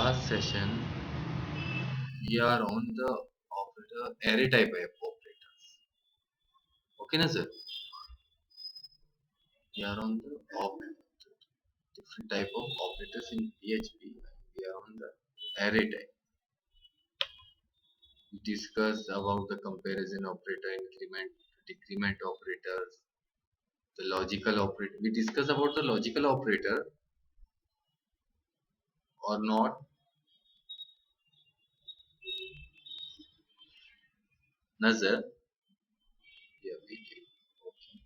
last session, we are on the operator array type of operators. Okay, na sir? We are on the different type of operators in PHP. We are on the array type. We discussed about the comparison operator, increment, decrement operators, the logical operator. We discussed about the logical operator or not. Nazar. Yeah, we did. Okay.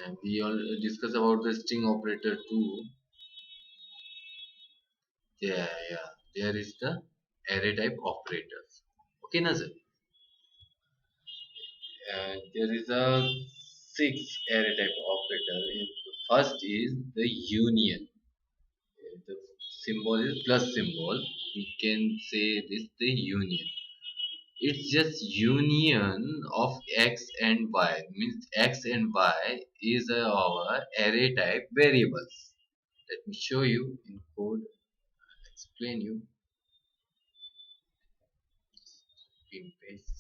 And we all discussed about the string operator too. Yeah. There is the array type operators. Okay, Nazar. There is a six array type operator. The first is the union. The symbol is plus symbol. We can say this the union. It's just union of x and y. Means x and y is our array type variables. Let me show you in code. Explain you. Pin paste.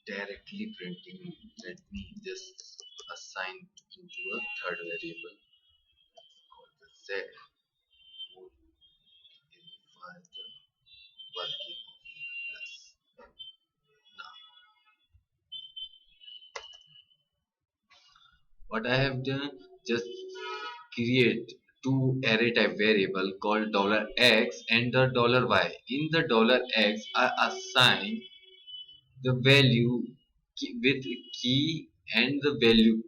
Directly printing. Let me just assign into a third variable called the z would identify the working of the plus. Now, what I have done, just create two array type variable called $x and the $y. In the $x, I assign the value with key and the value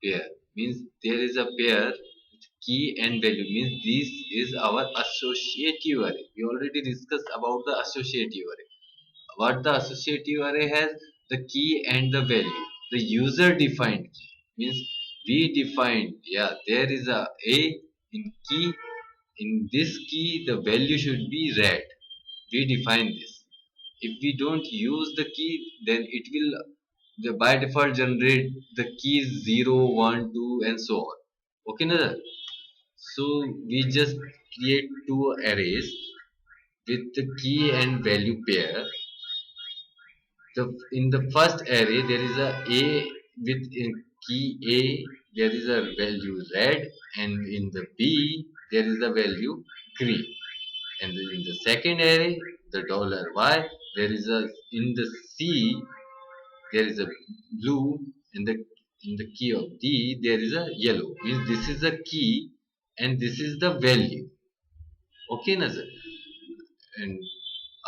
pair. Means there is a pair with key and value. Means this is our associative array. We already discussed about the associative array. What the associative array has? The key and the value. The user defined key means we defined, yeah, there is a in key. In this key the value should be red. We define this. If we don't use the key, then it will by default generate the keys 0, 1, 2 and so on. Okay, Nazar? So we just create two arrays with the key and value pair. In the first array there is a with key a, there is a value red, and in the b there is a value green. And in the second array, the $y, there is a, in the c there is a blue, and in the key of d there is a yellow. Means this is the key and this is the value. Okay, Nazar? And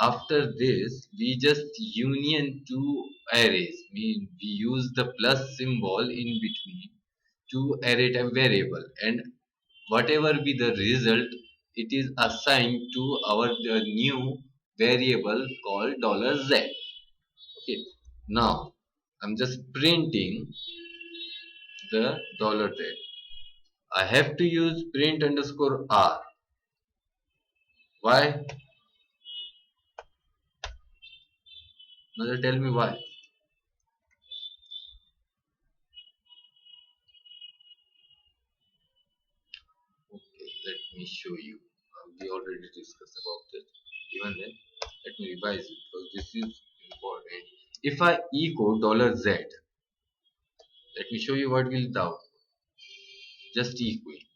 after this we just union two arrays. We use the plus symbol in between two array type variable, and whatever be the result, it is assigned to our new variable called $z. Okay, now I'm just printing the $z. I have to use print underscore r. Why? Mother, tell me why. Okay, let me show you. We already discussed about it. Even then, let me revise it because this is important. If I echo $z, let me show you what will the output. Just echo it.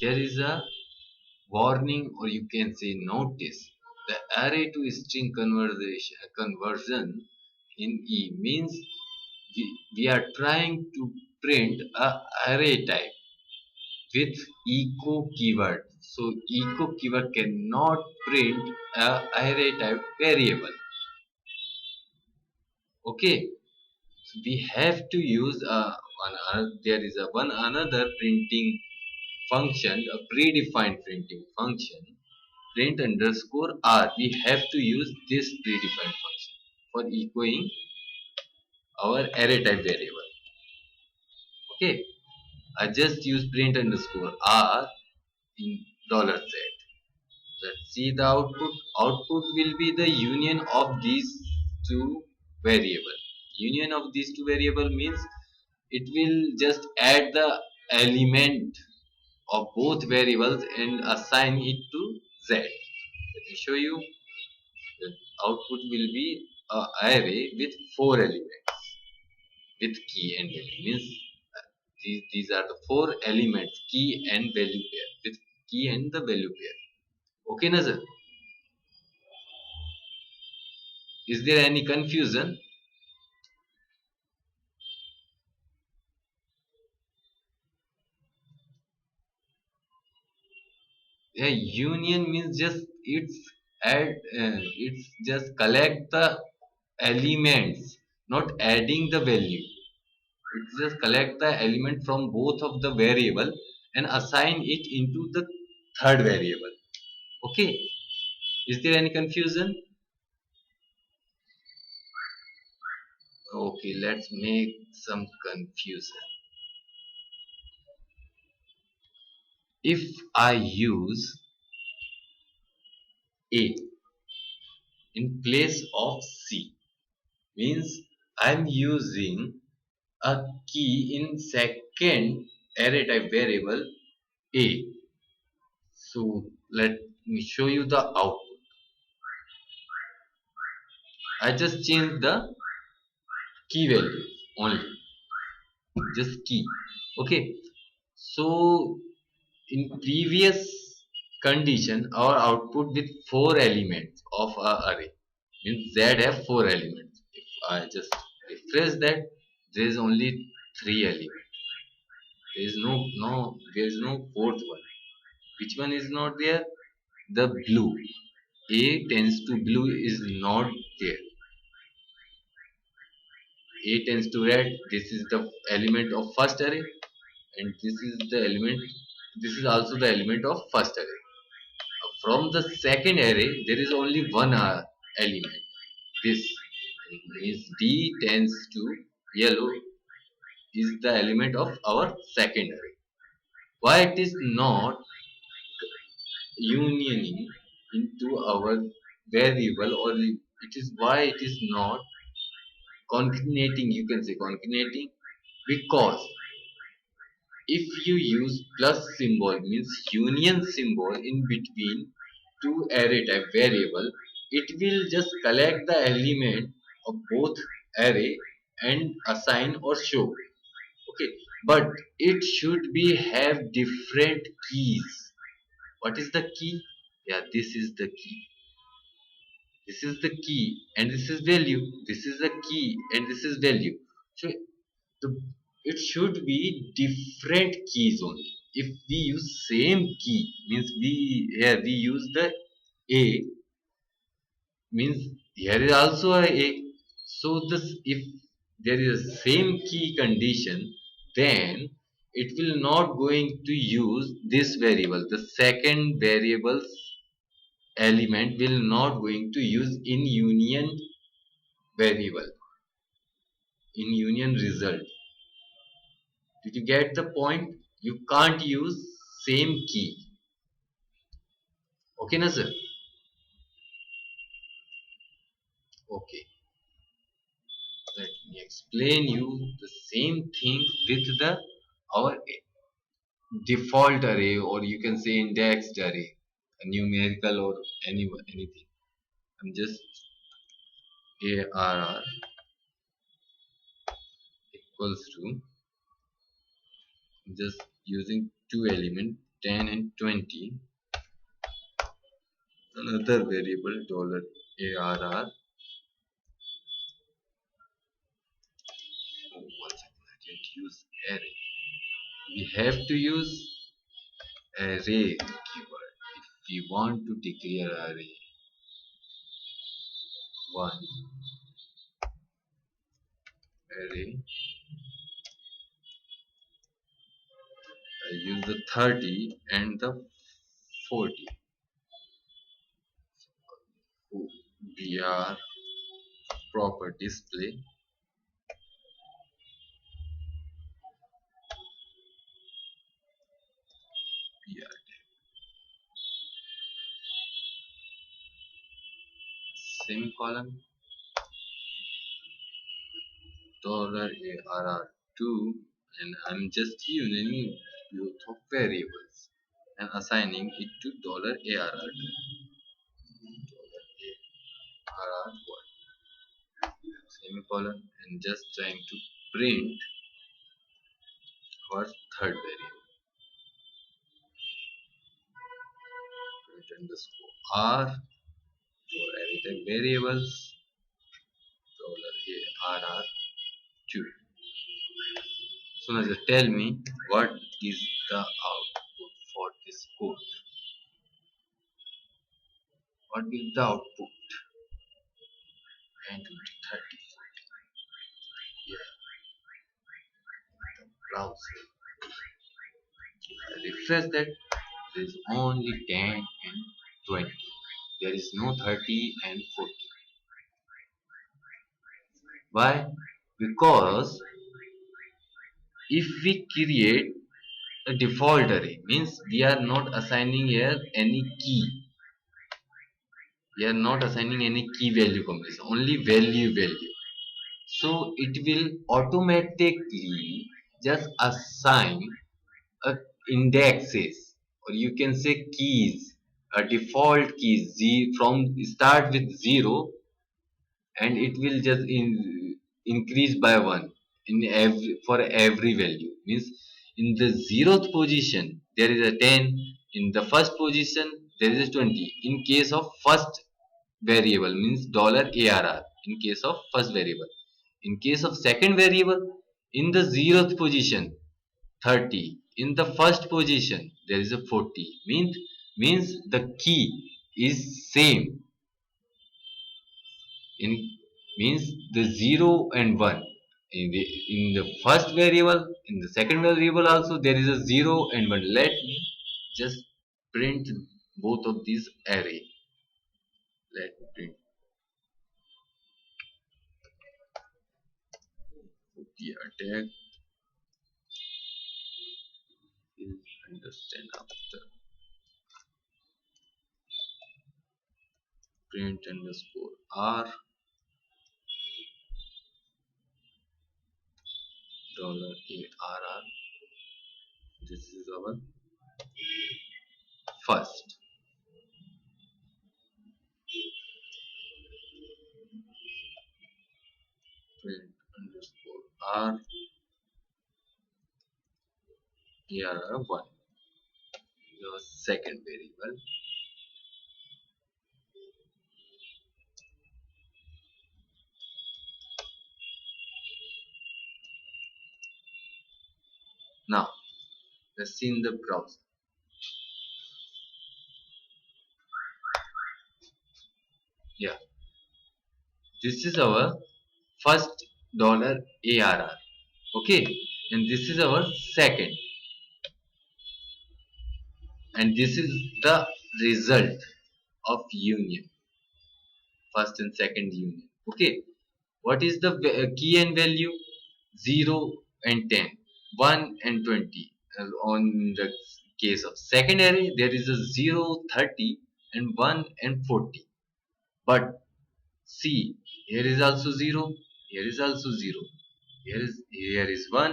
There is a warning, or you can say notice. The array to string conversion in E means we are trying to print a array type with echo keyword. So echo keyword cannot print a array type variable. Okay, so we have to use there is a one another printing function, a predefined printing function print underscore r, we have to use this predefined function for echoing our array type variable. Okay, I just use print underscore r in $z. Let's see the output. Output will be the union of these two variable. Union of these two variable means it will just add the element of both variables and assign it to z. Let me show you. The output will be a array with 4 elements with key and value. Means these are the 4 elements, key and value pair, with key and the value pair. Okay, Nazar? Is there any confusion? Yeah, union means just it's just collect the elements, not adding the value. It's just collect the element from both of the variable and assign it into the third variable. Okay, is there any confusion? Okay, let's make some confusion. If I use A in place of C, means I'm using a key in second array type variable A. So let me show you the output. I just changed the key value only, just key. Okay, so in previous condition our output with 4 elements of a array means z have 4 elements. If I just refresh that, there is only 3 elements. There is no fourth one. Which one is not there? The blue. A tends to blue is not there. A tends to red. This is the element of first array, and this is also the element of first array. From the second array there is only one element. This means D tends to yellow is the element of our second array. Why it is not unioning into our variable, or it is why it is not concatenating, you can say concatenating, because if you use plus symbol means union symbol in between two array type variable, it will just collect the element of both array and assign or show. Okay, but it should be have different keys. What is the key? Yeah, this is the key. This is the key and this is value. This is the key and this is value. So the, it should be different keys only. If we use same key means we use the a, means here is also a. So this, if there is same key condition, then it will not going to use this variable. The second variable's element will not going to use in union variable, in union result. Did you get the point? You can't use same key. Okay, Nazar? Okay. Let me explain you the same thing with the our default array, or you can say indexed array, a numerical or anything. I'm just arr equals to, just using two element 10 and 20, another variable $arr. Oh, one second, I didn't use array. We have to use array keyword if we want to declare array. One array, I use the 30 and the 40. BR proper display BR semicolon dollar $ARR2, and I'm just using both of variables and assigning it to dollar $ARR2, dollar $ARR1, semicolon, and just trying to print our third variable, print underscore R for array type variables, dollar $ARR2. So now just tell me what is the output for this code. What will the output? And 30. Yeah, the browser. If I refresh that, there is only 10 and 20. There is no 30 and 40. Why? Because if we create a default array, means we are not assigning here any key. We are not assigning any key value combination, only value. So it will automatically just assign a indexes, or you can say keys, a default keys from start with 0, and it will just increase by 1 in every for every value. Means in the 0th position there is a 10, in the first position there is a 20 in case of first variable, means dollar $ARR in case of first variable. In case of second variable, in the 0th position 30, in the first position there is a 40, means the key is same, in means the 0 and 1 in the first variable, in the second variable also there is a 0 and 1. Let me just print both of these array. Let me print the tag is understand after print underscore R dollar $ARR. This is our first. Print underscore R ARR1, your second variable. Now let's see in the browser. Yeah, this is our first dollar ARR. Okay, and this is our second, and this is the result of union, first and second union. Okay, what is the key and value? 0 and 10, 1 and 20. On the case of second array there is a 0, 30 and 1 and 40. But see, here is also 0, here is also 0, here is 1.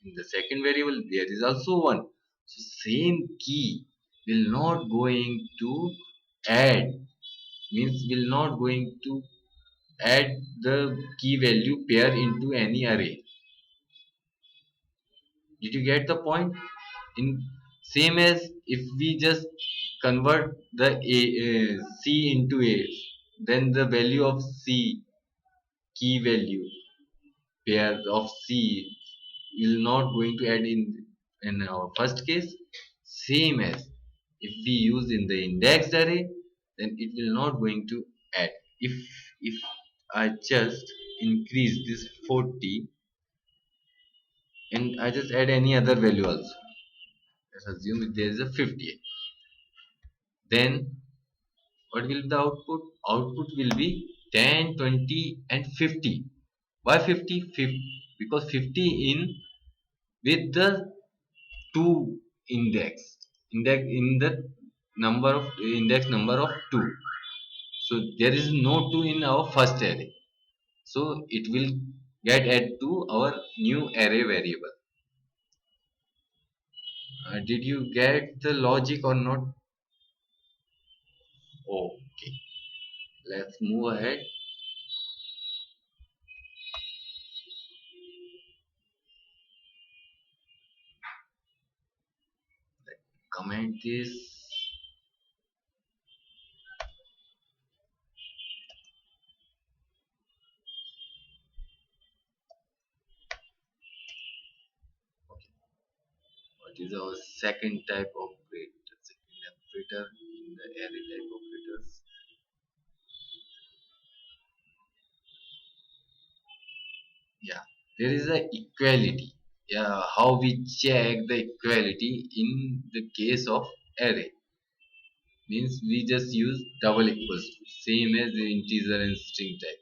In the second variable there is also 1. So same key will not going to add, means will not going to add the key value pair into any array. Did you get the point? In same as if we just convert the C into A, then the value of C, key value pair of C, will not going to add in our first case. Same as if we use in the indexed array, then it will not going to add. If I just increase this 40 and I just add any other value also, let's assume there is a 50, then What will be the output? Output will be 10, 20 and 50. Why 50? 50 because 50 in with the 2 index. Index in the number of index number of 2. So there is no 2 in our first array. So it will get added to our new array variable. Did you get the logic or not? Okay, let's move ahead. Comment this. What is our second type of operator? Second operator in the array type operators. Yeah, there is a equality. Yeah, how we check the equality in the case of array means we just use double equals to, same as the integer and string type.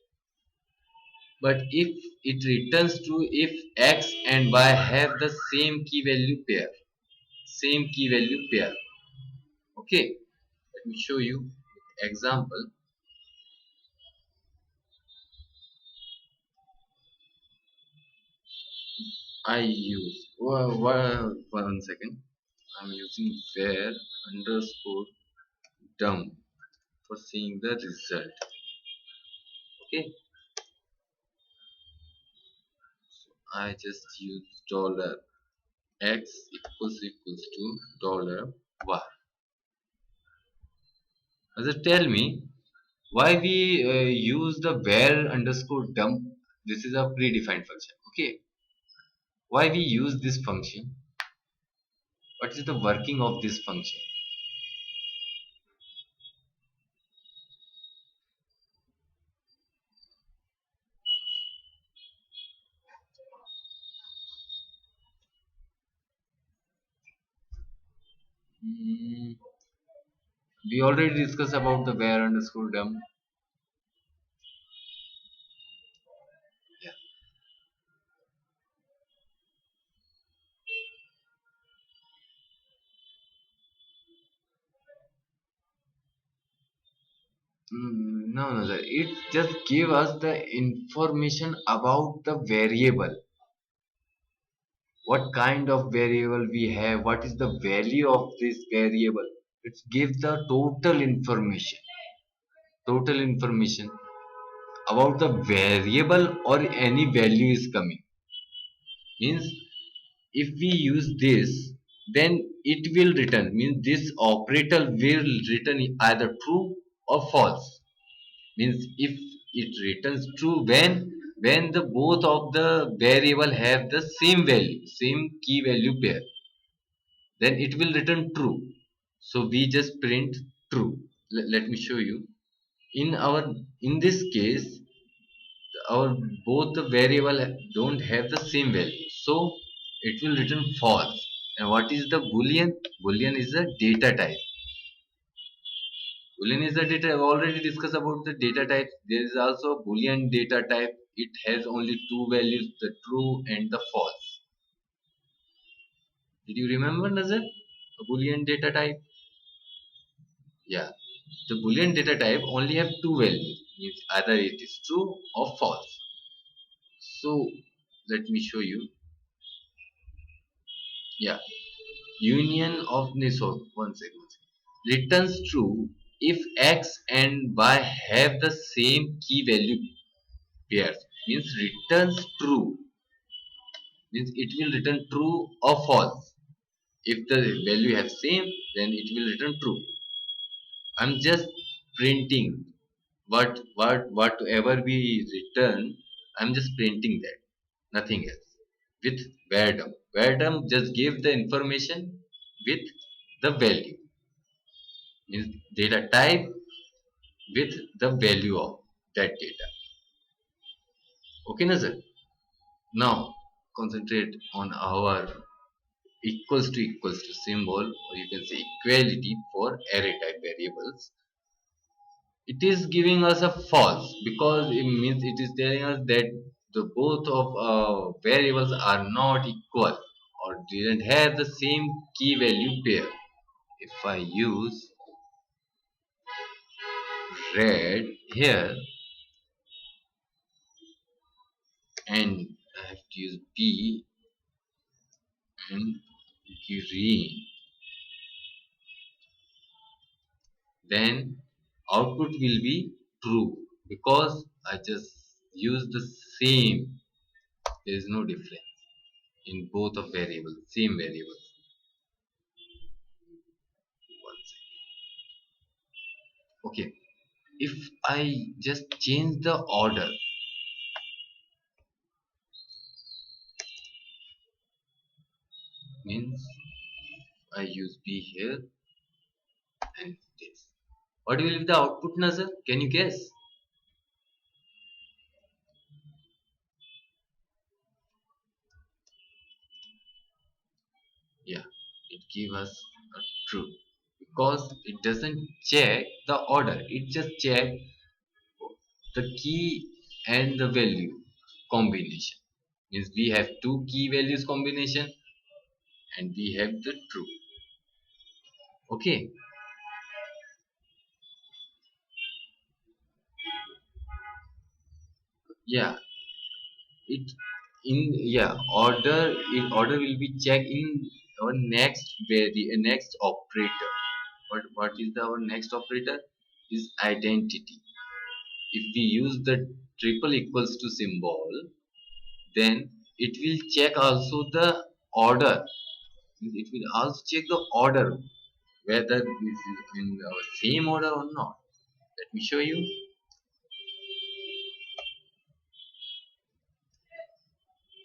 But if it returns true if x and y have the same key value pair, same key value pair. Okay, let me show you example. I use one second. I'm using var underscore dump for seeing the result. Okay, I just use dollar x equals to dollar y. So tell me why we use the var underscore dump. This is a predefined function. Okay, why we use this function? What is the working of this function? Hmm, we already discussed about the var underscore dump. Yeah. No, no, sir. It just give us the information about the variable. What kind of variable we have? What is the value of this variable? It gives the total information about the variable or any value is coming. Means if we use this, then it will return. Means this operator will return either true or false. Means if it returns true when the both of the variable have the same value, same key value pair, then it will return true. So we just print true. Let me show you. In this case, our both the variable don't have the same value, so it will return false. And what is the boolean? Boolean is a data type. Boolean is the data. I've already discussed about the data type. There is also a boolean data type. It has only two values, the true and the false. Did you remember, Nazar? A boolean data type? Yeah, the boolean data type only have two values, means either it is true or false. So let me show you. Yeah, union of so one second. Returns true if x and y have the same key value pairs. Means returns true means it will return true or false. If the value have same, then it will return true. I'm just printing whatever we return. I'm just printing that, nothing else. With var dump just give the information with the value, means data type with the value of that data. Okay, Nazar? Now concentrate on our equals to symbol, or you can say equality for array type variables. it is giving us a false because it means it is telling us that the both of variables are not equal or didn't have the same key value pair. If I use red here and I have to use B and green, then output will be true because I just use the same. There is no difference in both of variables, same variables. One second. Okay, if I just change the order, means I use B here and this. What will be the output, Nazar? Can you guess? Yeah, it gives us a true because it doesn't check the order. It just check the key and the value combination. Means we have two key values combination and we have the true. Okay. Yeah, it in yeah order in order will be checked in our next next operator. What is our next operator is identity. If we use the triple equals to symbol, then it will check also the order. It will also check the order whether this is in our same order or not. Let me show you.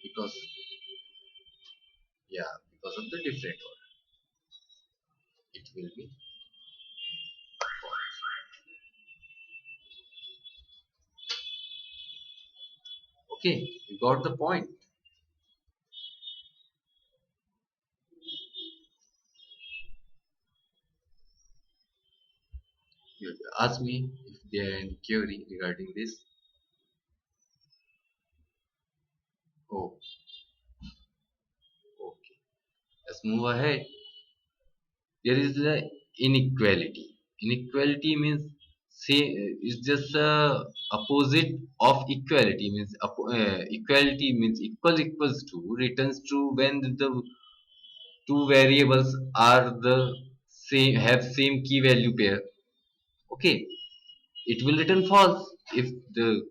Because yeah, because of the different order it will be false. Okay, you got the point. You ask me if there are any query regarding this. Oh, okay. Let's move ahead. There is the inequality. Inequality means say is just a opposite of equality. Means equality means equals to returns true when the two variables are the same, have same key value pair. Okay, it will return false if the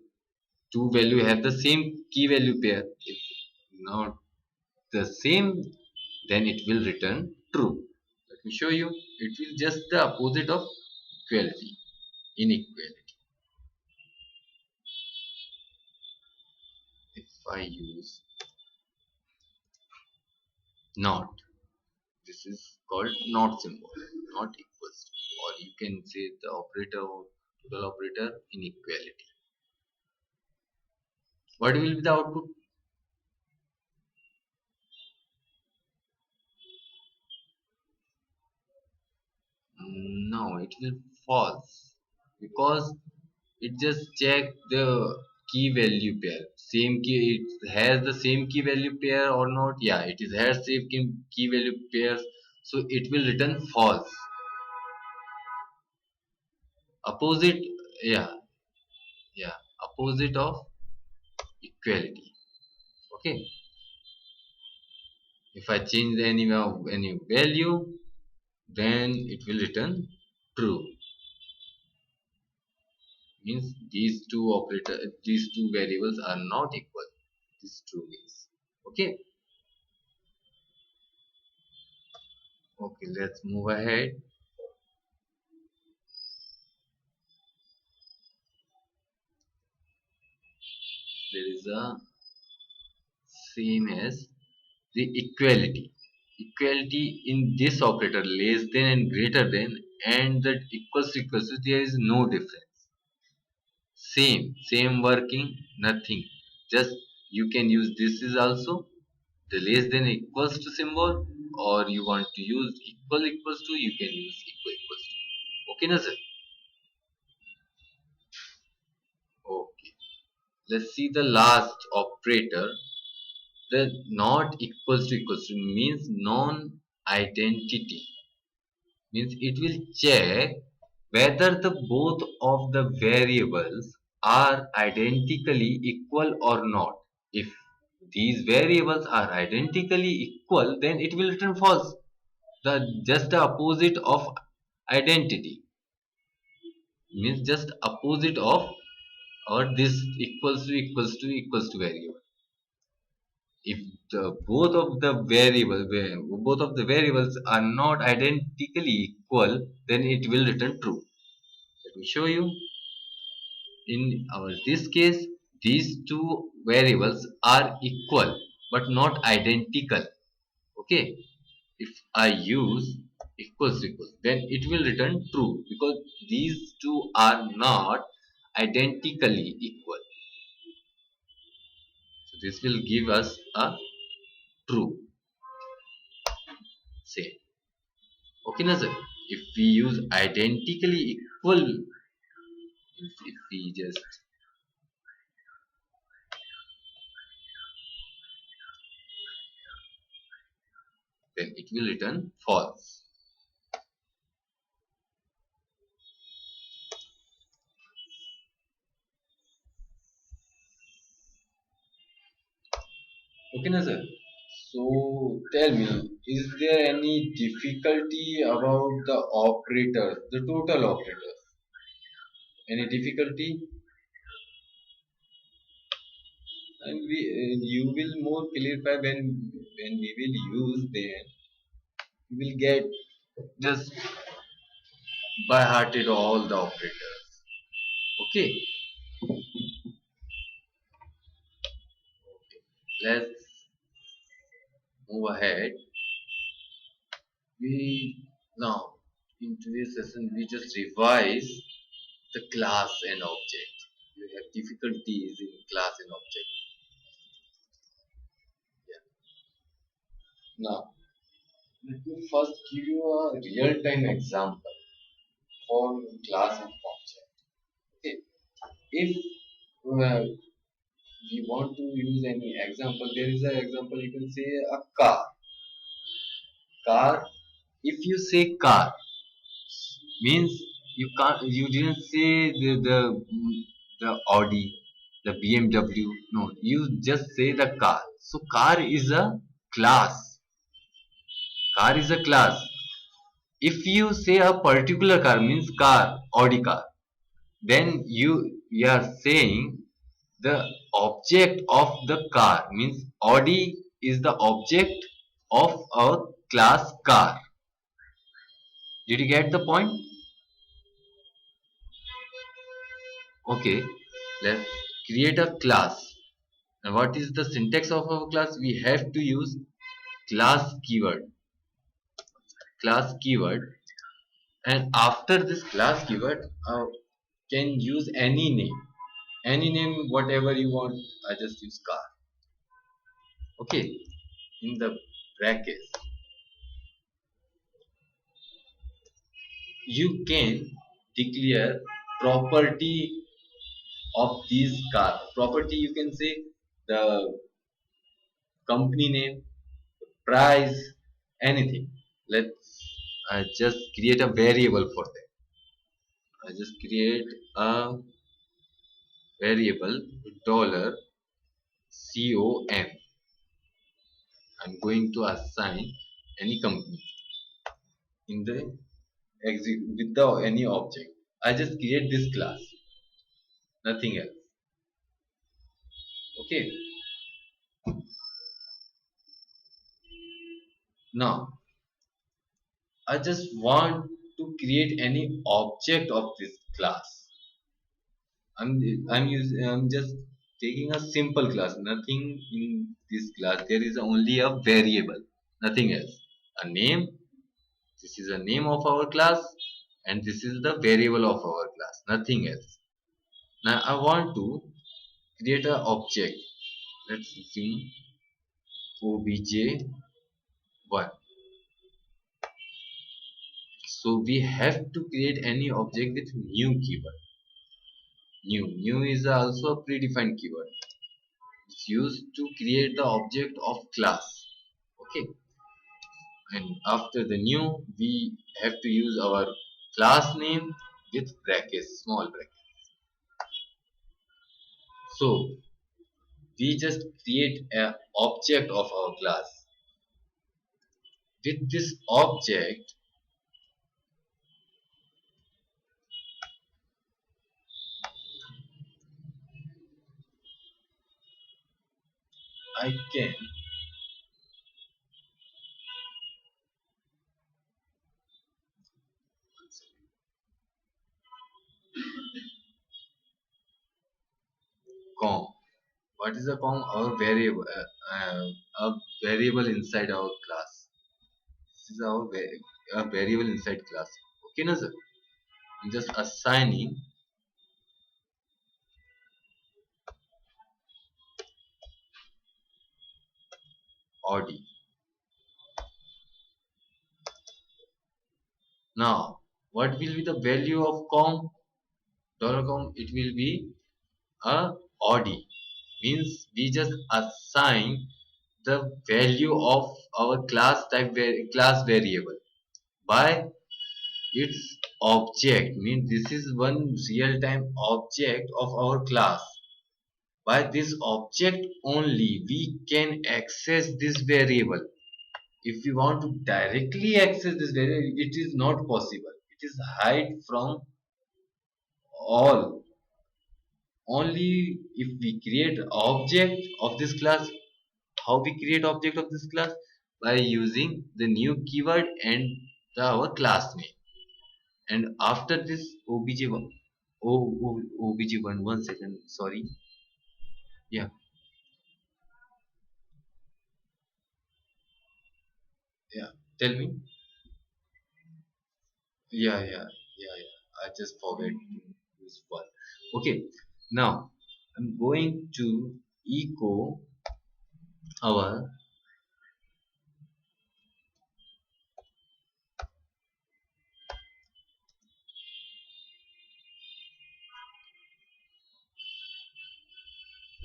two value have the same key value pair. If not the same, then it will return true. Let me show you. It will just the opposite of equality, inequality. If I use not, this is called not symbol, not equals to, or you can say the operator or total operator inequality. What will be the output? No, it will false because it just check the key value pair. Same key, it has the same key value pair or not? Yeah, it is has same key value pairs, so it will return false. Opposite, yeah, yeah, opposite of equality. Okay, if I change any value, then it will return true. Means these two variables are not equal. This true means. Okay, okay, let's move ahead. There is a same as the equality. Equality in this operator less than and greater than and that equals to there is no difference. Same working, nothing. Just you can use this is also the less than equals to symbol, or you want to use equals to, you can use equals to. Okay, Nazar? let's see the last operator. The not equals to means non-identity, means it will check whether the both of the variables are identically equal or not. If these variables are identically equal, then it will return false. The just the opposite of identity means just opposite of, or this equals to variable. If both of the variables are not identically equal, then it will return true. Let me show you. In our this case, these two variables are equal but not identical. Okay, if I use equals, then it will return true because these two are not identically equal. So this will give us a true. Say, okay, na sir? If we use identically equal, if we just, then it will return false. Okay, na sir? So tell me, is there any difficulty about the operators, the total operators? Any difficulty? And you will more clarify when we will use them. We will get just by hearted all the operators. Okay, let's move ahead. We now in today's session we just revise the class and object. You have difficulties in class and object. Yeah. Now let me first give you a real-time example for class and object. Okay. If we want to use any example, there is an example. You can say a car. Car. If you say car, means you didn't say the Audi, the BMW. No, you just say the car. So car is a class. Car is a class. If you say a particular car, means car, Audi car, then you are saying the object of the car, means Audi is the object of a class car. Did you get the point? Okay, let's create a class. And what is the syntax of our class? We have to use class keyword. Class keyword, and after this class keyword, can use any name, whatever you want. I just use car. Okay, in the brackets, you can declare property of this car. Property, you can say the company name, price, anything. Let's just create a variable for that. I just create a variable dollar com. I'm going to assign any company in the exit without any object. I just create this class, nothing else. Okay. Now I just want to create any object of this class. I'm just taking a simple class, nothing in this class. There is only a variable, nothing else. A name, this is a name of our class, and this is the variable of our class, nothing else. Now I want to create an object. Let's see obj1. So we have to create any object with new keyword. New is also a predefined keyword. It's used to create the object of class. Okay, and after the new, we have to use our class name with brackets, small brackets. So we just create a object of our class. With this object, I can com. What is a com? Our variable, a variable inside our class. This is our a variable inside class. Okay, na sir? I'm just assigning od. Now, what will be the value of com? Dollar com. It will be a odd. Means we just assign the value of our class variable by its object. Means this is one real time object of our class. By this object only we can access this variable. If we want to directly access this variable, it is not possible. It is hide from all. Only if we create object of this class. How we create object of this class? By using the new keyword and our class name. And after this obj1, obj1, 1 second, sorry. Yeah, yeah. Tell me. Yeah. I just forget to use one. Okay. Now I'm going to echo our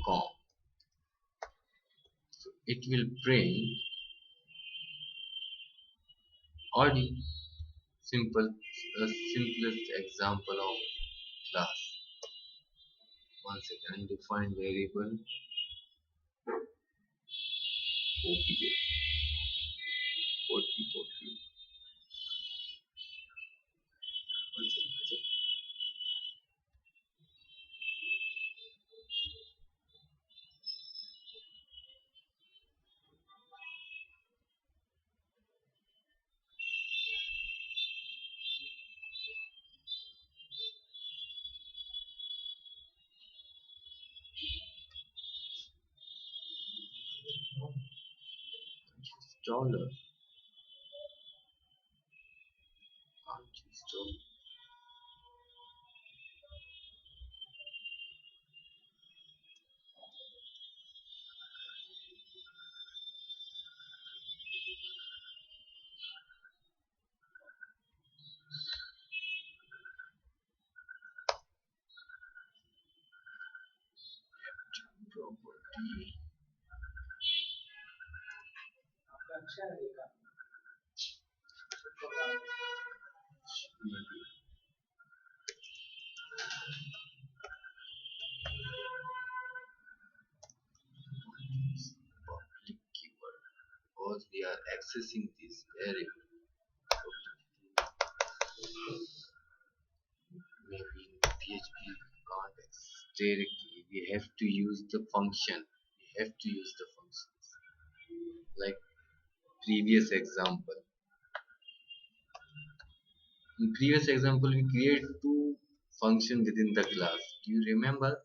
com. So it will print audio. Simple, simplest example of class. 1 second. Define variable OP. OP. 1 second. Dollar. Can't install. Property. Public keyword. Because we are accessing this variable. Maybe in PHP we can't access directly. We have to use the function. We have to use the functions. Like previous example. In previous example, we create two function within the class. Do you remember?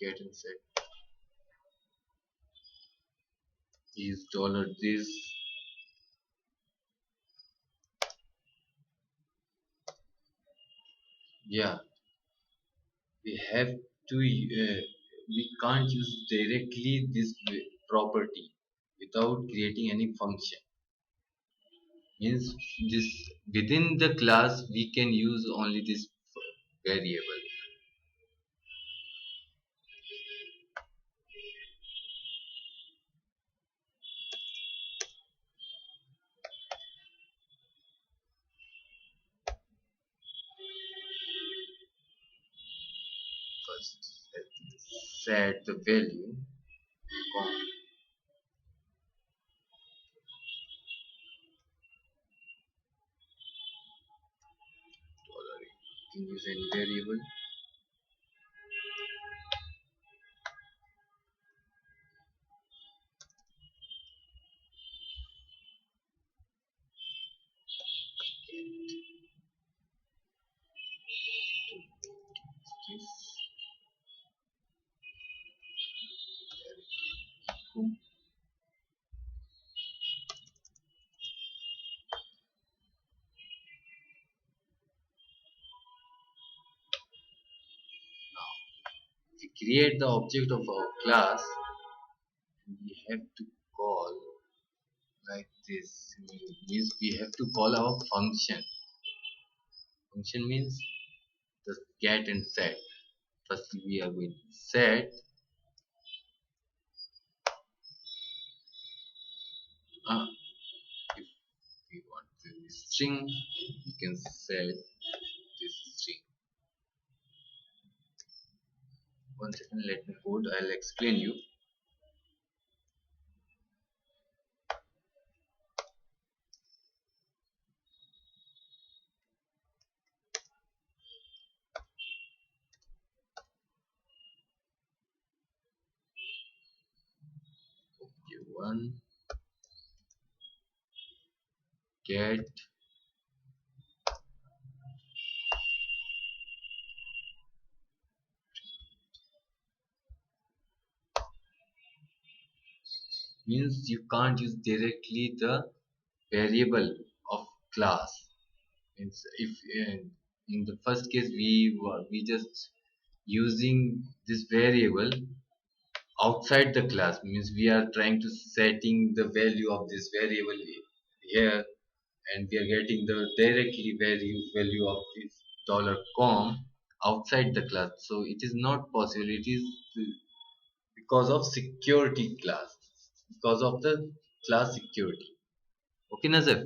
Get and set is dollar this. Yeah, we have to we can't use directly this property without creating any function. Means this within the class we can use only this variable. First, let's set the value com dollar. You can use any variable. This equal. If we create the object of our class, we have to call like this. Means we have to call our function. Function means the get and set. First we are going to set uh, if we want the string, we can set this string. One second, let me code. I'll explain you. Okay, one get means you can't use directly the variable of class. Means if in the first case we just using this variable outside the class, means we are trying to setting the value of this variable here, and we are getting the directly value of this dollar com outside the class. So it is not possible. It is because of security class, because of the class security. Okay, Nazar.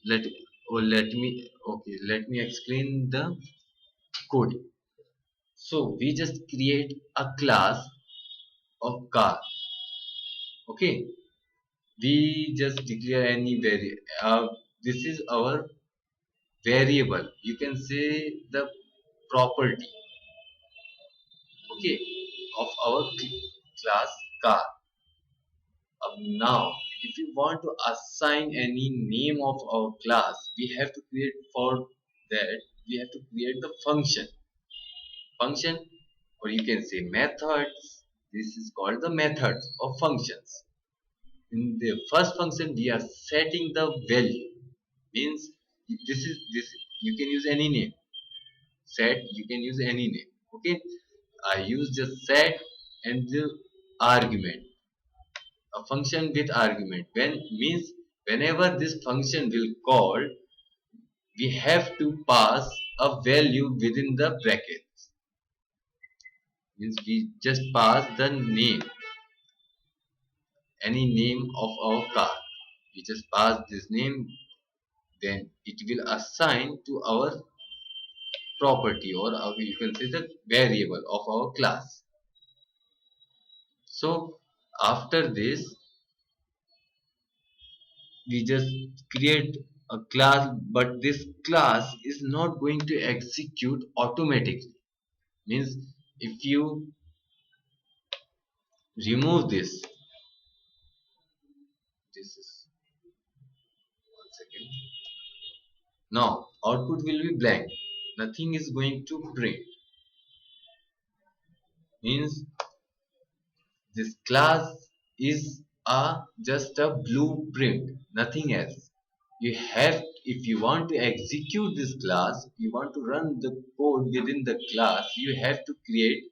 Let let me let me explain the code. So we just create a class of car. Okay, we just declare any variable. This is our variable. You can say the property. Okay, of our class car. Now, if you want to assign any name of our class, we have to create for that. We have to create the function, or you can say methods. This is called the methods of functions. In the first function we are setting the value, means this you can use any name. Set, you can use any name. Okay, I use just set and the argument, a function with argument. When means whenever this function will call, we have to pass a value within the brackets. Means we just pass the name, any name of our car. We just pass this name, then it will assign to our property, or you can say the variable of our class. So after this we just create a class, but this class is not going to execute automatically. Means if you remove this is one second, now output will be blank, nothing is going to print. Means this class is a just a blueprint, nothing else. You have if you want to execute this class, you want to run the code within the class, you have to create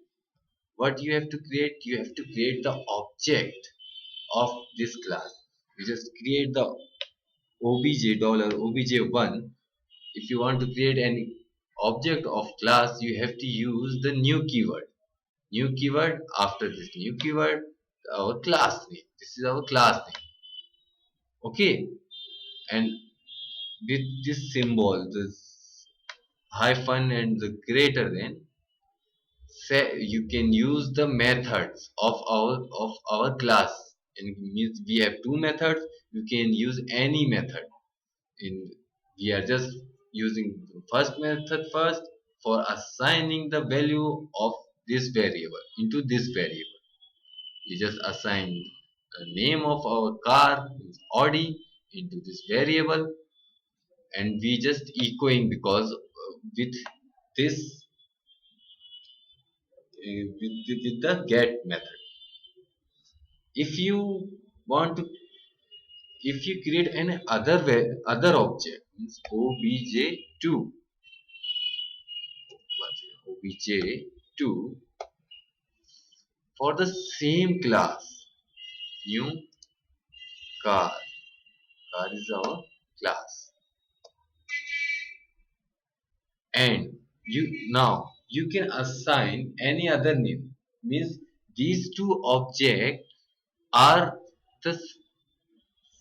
what you have to create. You have to create the object of this class. You just create the obj $obj1. If you want to create any object of class, you have to use the new keyword. After this new keyword, our class name. This is our class name. Okay, and with this symbol, this hyphen and the greater than, say you can use the methods of our class. And means we have two methods. You can use any method. In We are just using the first method first for assigning the value of this variable into this variable. We just assign the name of our car, means Audi, into this variable, and we just echoing because with this with the get method. If you want to, if you create any other object, means obj2, obj2 for the same class, new car is our class, and you can assign any other name. Means these two objects are the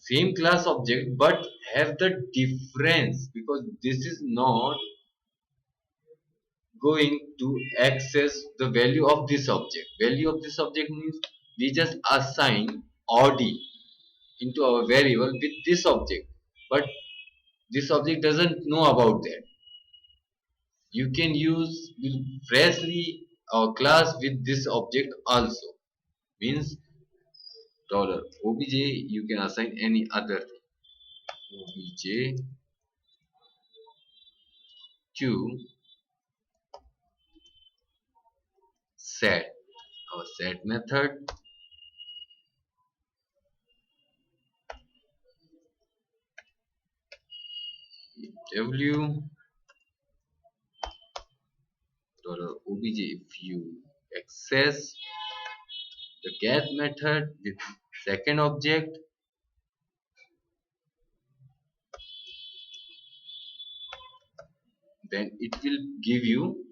same class object but have the difference, because this is not going to access the value of this object. Value of this object means we just assign Audi into our variable with this object, but this object doesn't know about that. You can use freshly our class with this object also. Means $obj, you can assign any other obj to set, our set method, w $obj. If you access the get method with second object, then it will give you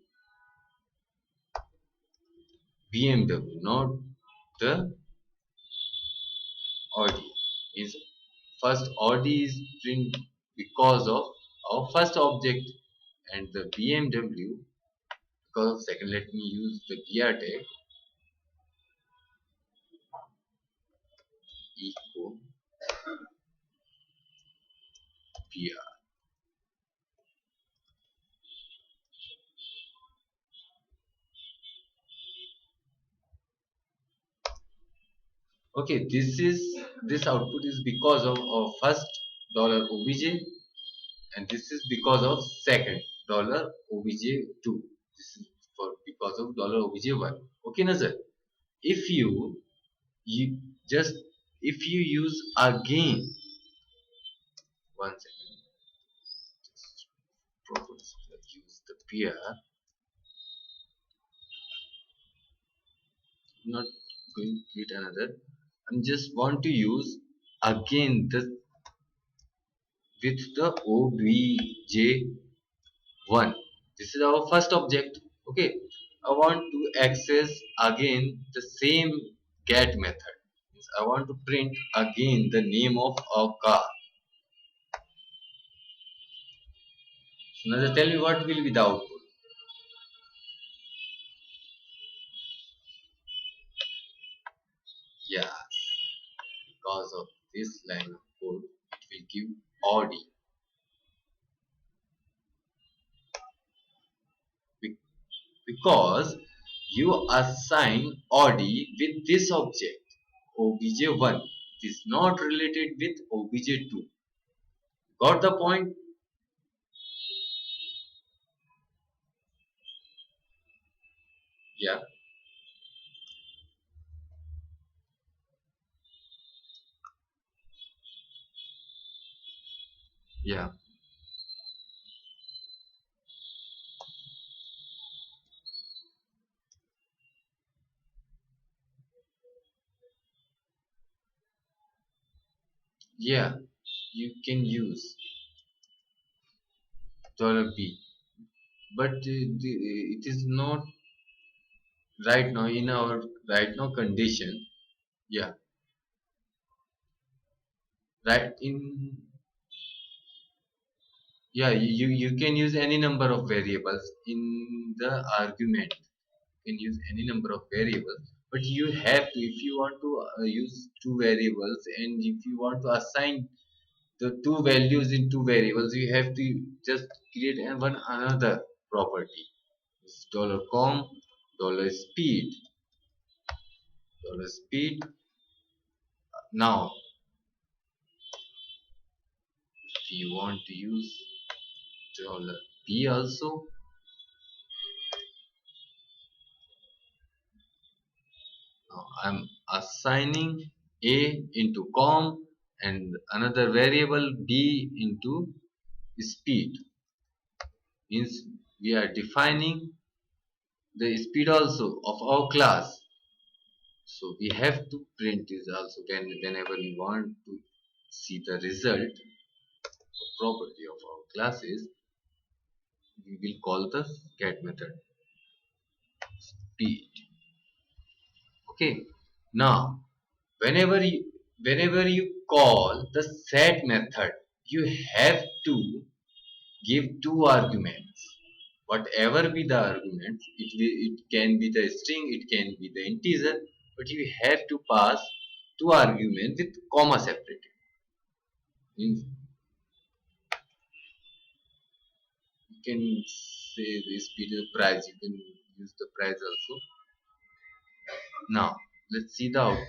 BMW, not the Audi. Means first Audi is print because of our first object, and the BMW because of second. Let me use the br tag, echo br. Okay, this output is because of our first $obj, and this is because of second $obj2. This is for because of $obj1. Okay, Nazar. If you just if you use again, one second, just properly use the pair, not going to create another. I'm just want to use again the with the obj1. This is our first object. Okay, I want to access again the same get method. Means I want to print again the name of our car. So now tell me what will be the output. Yeah, because of this line of code, it will give Audi. Because you assign Audi with this object obj1. It is not related with obj2. Got the point? Yeah, yeah. Yeah, you can use $b, but it is not right now in our right now condition. Yeah, right in. Yeah, you can use any number of variables in the argument. You can use any number of variables, but you have to, if you want to use two variables, and if you want to assign the two values in two variables, you have to just create one another property. It's $com $speed $speed. Now if you want to use $p also, now I'm assigning a into com and another variable b into speed. Means we are defining the speed also of our class. So we have to print this also whenever we want to see the result or property of our classes. We will call the get method speed. Okay. Now whenever you call the set method, you have to give two arguments. Whatever be the arguments, it can be the string, it can be the integer, but you have to pass two arguments with comma separated. Means you can say the speed is the price, you can use the price also. Now let's see the output.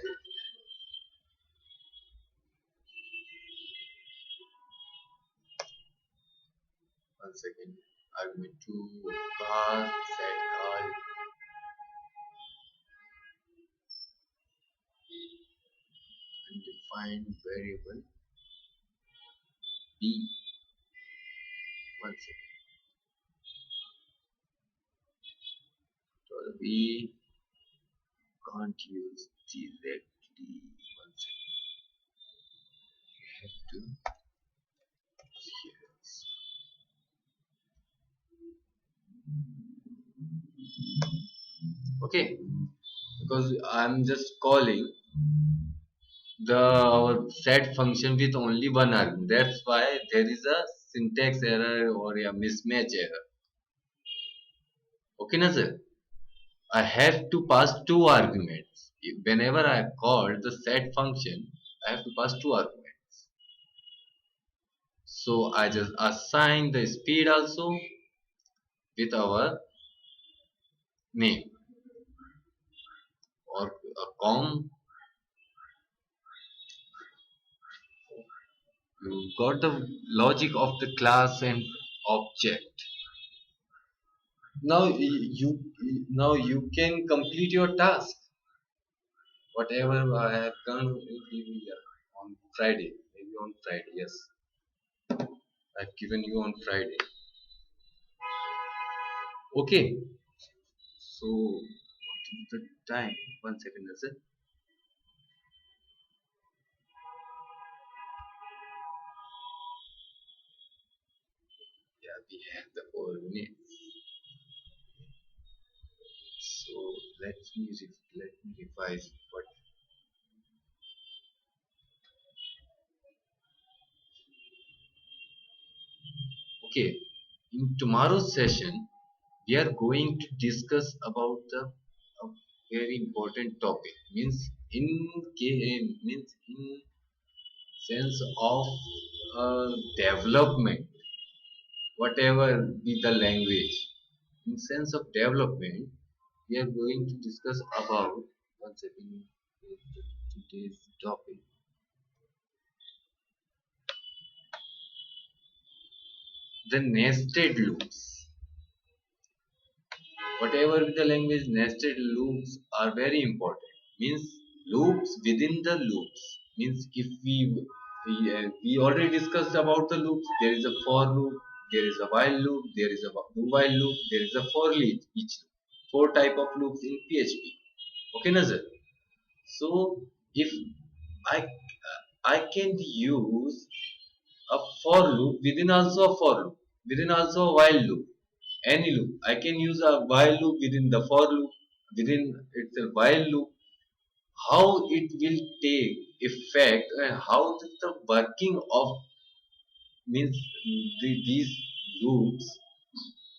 One second. Argument 2 car set call undefined variable b. One second. We can't use directly. One second. We have to yes. Okay, because I'm just calling the our set function with only one argument. That's why there is a syntax error or a mismatch error. Okay, na sir? I have to pass two arguments. Whenever I call the set function, I have to pass two arguments. So I just assign the speed also with our name or a com. You got the logic of the class and object. Now you can complete your task. Whatever I have done on Friday, maybe on Friday. Yes, I've given you on Friday. Okay. So what is the time? One second, is it? Yeah, we have the 4 minutes. So let me revise what. Okay, in tomorrow's session, we are going to discuss about the a very important topic. Means in sense of development, whatever be the language. In sense of development, we are going to discuss about one second today's topic. The nested loops. Whatever be the language, nested loops are very important. Means loops within the loops. Means if we already discussed about the loops. There is a for loop, there is a while loop, there is a do while loop, there is a for each loop. Four type of loops in PHP. Okay, Nazar. So if I I can use a for loop within also a for loop, within also a while loop, any loop. I can use a while loop within the for loop, within it's a while loop. How it will take effect and how the working of means these loops,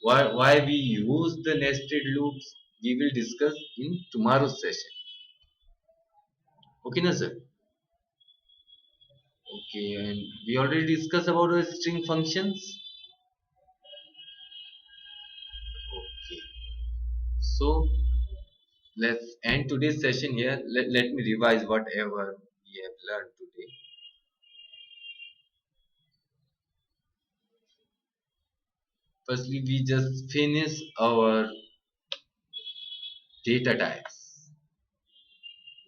why we use the nested loops, we will discuss in tomorrow's session. Okay, na sir? Okay, and we already discussed about the string functions. Okay, so let's end today's session here. Let me revise whatever we have learned today. Firstly, we just finish our data types,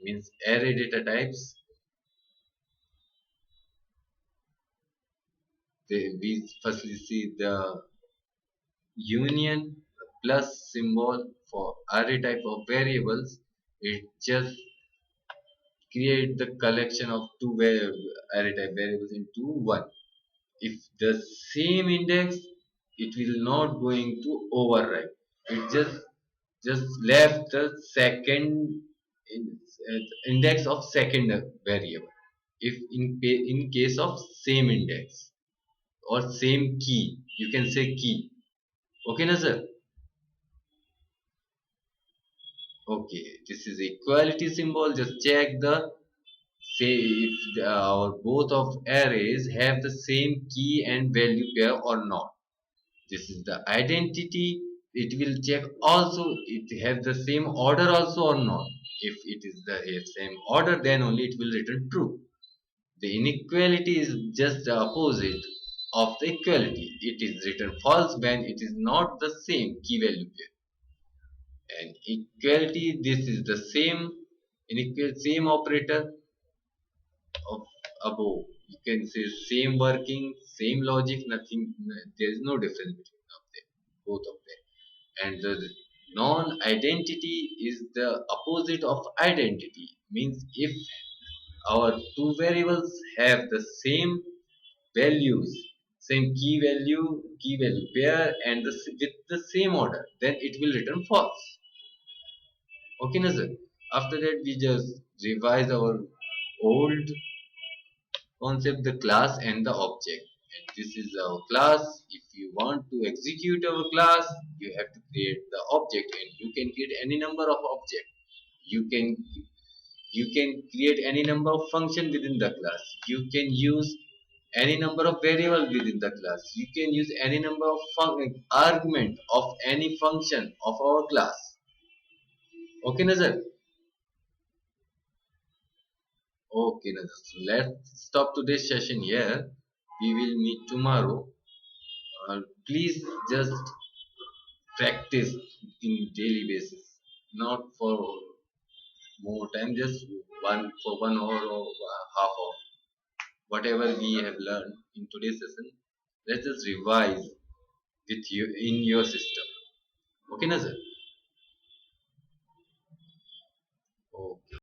means array data types. We firstly see the union plus symbol for array type of variables. It just create the collection of two array type variables into one. If the same index, it will not going to override. It just left the second in- index of second variable. If in case of same index or same key, you can say key. Okay, na sir? Okay, this is equality symbol. Just check the say if our both of arrays have the same key and value pair or not. This is the identity. It will check also it has the same order also or not. If it is the same order, then only it will return true. The inequality is just the opposite of the equality. It is written false when it is not the same key value pair. And equality, this is the same same operator of above. You can say same working, same logic, nothing, there is no difference between of them, both of them. And the non-identity is the opposite of identity. Means if our two variables have the same values, same key value pair, and with the same order, then it will return false. Okay, na sir? After that, we just revise our old concept, the class and the object. And this is our class. If you want to execute our class, you have to create the object, and you can create any number of object. You can you can create any number of function within the class. You can use any number of variable within the class. You can use any number of argument of any function of our class. Okay, Nazar? Okay, Nazar. So let's stop today's session here. We will meet tomorrow. Please just practice in daily basis, not for more time, just one for 1 hour or half hour. Whatever we have learned in today's session, let's just revise with you in your system. Okay, Nazar? Okay.